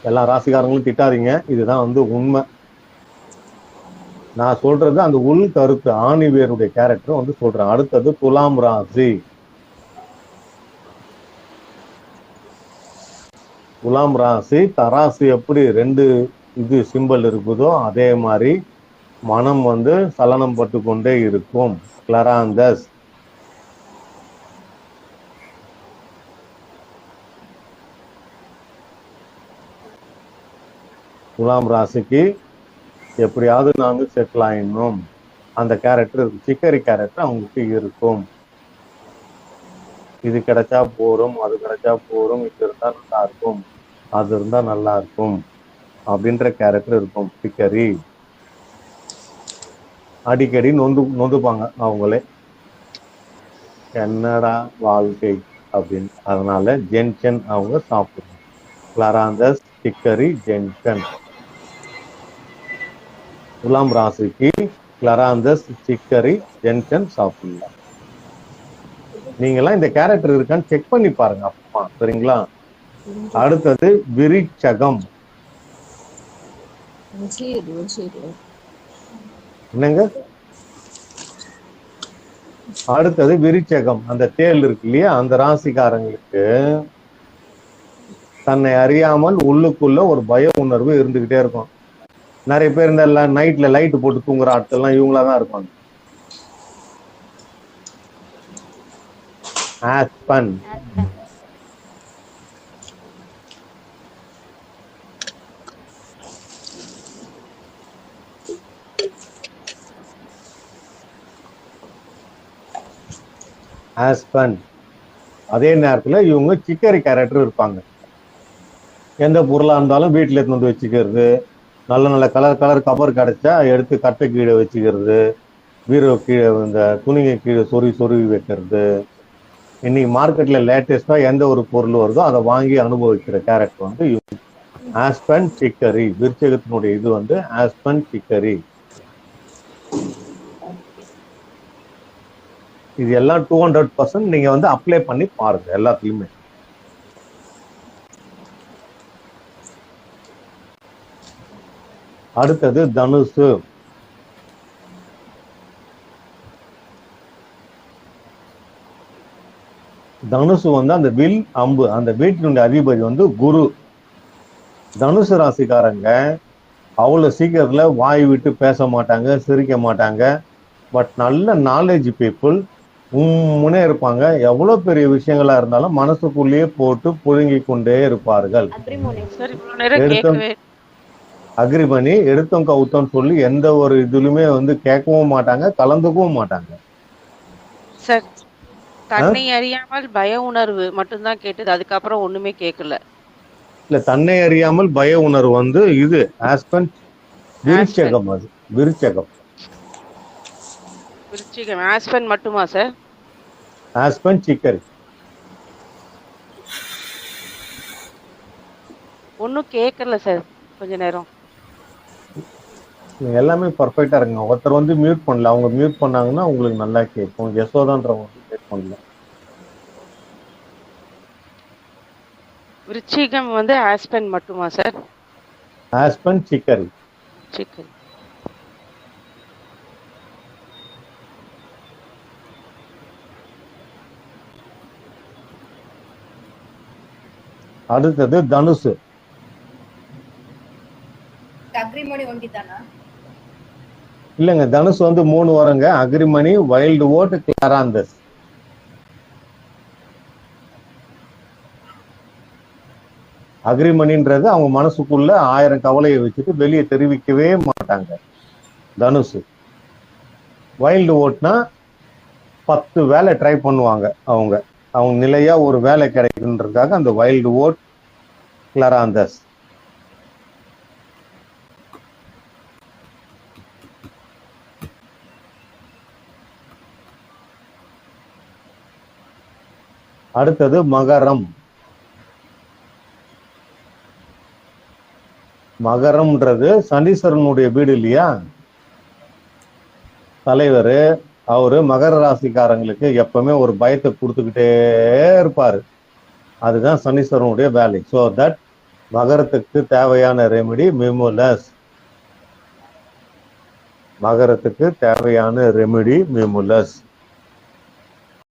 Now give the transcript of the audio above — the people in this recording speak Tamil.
எல்லா ராசிக்காரங்களும் திட்டாதீங்க, இதுதான் உண்மை. நான் சொல்றது அந்த உள் கருத்து ஆணிவேருடைய கேரக்டர் சொல்றேன். அடுத்தது துலாம் ராசி. துலாம் ராசி தராசு எப்படி 2 சிம்பல் இருக்குதோ அதே மாதிரி மனம் சலனம் பட்டு கொண்டே இருக்கும். கிளராந்தஸ். துலாம் ராசிக்கு எப்படியாவது நாங்க செட்டில் ஆயிடணும் அந்த கேரக்டர் இருக்கு. சிக்கரி கேரக்டர் அவங்களுக்கு இருக்கும். இது கிடைச்சா போறோம், அது கிடைச்சா போறோம், இது இருந்தா நல்லா இருக்கும், அது இருந்தா நல்லா இருக்கும் அப்படின்ற கேரக்டர் இருக்கும். சிக்கரி அடிக்கடி நொந்துப்பாங்க அவங்களே, என்னடா வாழ்க்கை அப்படின்னு. அதனால ஜென்ஷன் அவங்க சாப்பிடுவாங்க. கிளராந்தஸ், சிக்கரி, ஜென்ஷன். துலாம் ராசிக்கு கிளராந்தஸ், சிக்கரி, ஜென்ஷன் சாப்பிடலாம். நீங்கெல்லாம் இந்த கேரக்டர் இருக்கான்னு செக் பண்ணி பாருங்க அப்பா, சரிங்களா? அடுத்தது விருச்சகம். என்னங்க? அடுத்தது விருச்சகம். அந்த தேள் இருக்கு இல்லையா, அந்த ராசிக்காரங்களுக்கு தன்னை அறியாமல் உள்ளுக்குள்ள ஒரு பய உணர்வு இருந்துகிட்டே இருக்கும். நிறைய பேர் இந்த நைட்ல லைட் போட்டு தூங்குற ஆட்கள்லாம் இவங்களாதான் இருப்பாங்க. ஆஸ்பன். ஆஸ்பன். அதே நேரத்துல இவங்க சிக்கரி கேரக்டர் இருப்பாங்க. எந்த பொருளா இருந்தாலும் வீட்டுல எடுத்து வச்சுக்கிறது, நல்ல நல்ல கலர் கவர் கிடைச்சா எடுத்து கட்டை கீழே வச்சுக்கிறது, பீரோ கீழே இந்த துணியை கீழே சொருவி வைக்கிறது. இன்னைக்கு மார்க்கெட்ல லேட்டஸ்டா எந்த ஒரு பொருள் வருதோ அதை வாங்கி அனுபவிக்கிற கேரக்டர் ஆஸ்பன் சிக்கரி. விருச்சகத்தினுடைய இது ஆஸ்பன் சிக்கரி. இது எல்லாம் 200% நீங்க அப்ளை பண்ணி பாருங்க எல்லாத்துலயுமே. அடுத்தது தனுசு. தனுசு அந்த வில் அம்பு, அந்த வீட்டினுடைய அதிபதி குரு. தனுசு ராசிக்காரங்க அவ்வளவு சீக்கிரத்துல வாய் விட்டு பேச மாட்டாங்க, சிரிக்க மாட்டாங்க. பட் நல்ல நாலேஜ் பீப்புள், முன்னே இருப்பாங்க. எவ்வளவு பெரிய விஷயங்களா இருந்தாலும் மனசுக்குள்ளேயே போட்டு புழுங்கி கொண்டே இருப்பார்கள். அக்ரிமணி எடுத்தோம் கவுத்தோம் சொல்லி எந்த ஒரு இதுலயுமே கேட்கவும் மாட்டாங்க, கலந்துக்கவும் மாட்டாங்க. சார், தன்னை அறியாமல் பய உணர்வு மட்டும்தான் கேட்டது, அதுக்கப்புறம் ஒண்ணுமே கேட்கல. இல்ல, தன்னை அறியாமல் பய உணர்வு இது ஆஸ்பன் விருச்சகம். அது விருச்சகம். விருச்சிகம் ஆஸ்பன் மட்டுமா சார்? Aspen chicory. ஒன்னும் கேட்கல சார் கொஞ்ச நேரம். எல்லாமே பர்ஃபெக்டா இருக்குங்க. ஒருத்தர் மியூட் பண்ணல, அவங்க மியூட் பண்ணாங்கன்னா உங்களுக்கு நல்லா கேட்கும். யசோதான்றவங்க மியூட் பண்ணல. விருச்சிகம் ஆஸ்பன் மட்டுமா சார்? Aspen chicory. சிக்கரி. அடுத்தது தனுசு. அக்ரிமணி ஒண்டிதானா? இல்லங்க, தனுசு 3 வருங்க. அக்ரிமணி, வைல்டு ஓட், கிளராந்தஸ். அக்ரிமணின்றது அவங்க மனசுக்குள்ள 1000 கவலையை வச்சுட்டு வெளியே தெரிவிக்கவே மாட்டாங்க தனுசு. வைல்டு ஓட்னா 10 வேலை ட்ரை பண்ணுவாங்க. அவங்க நிலையா ஒரு வேலை கிடைக்குன்றதுக்காக அந்த வைல்டு ஓட், கிளராந்தஸ். அடுத்தது மகரம். மகரம்ன்றது சனீஸ்வரனுடைய வீடு இல்லையா, தலைவர். அவரு மகர ராசிக்காரங்களுக்கு எப்பவுமே ஒரு பயத்தை கொடுத்துக்கிட்டே இருப்பாரு. அதுதான் சனீஸ்வரனுடைய வேலை. ஸோ தட் மகரத்துக்கு தேவையான ரெமெடி மிமுலஸ். மகரத்துக்கு தேவையான ரெமெடி மிமுலஸ்.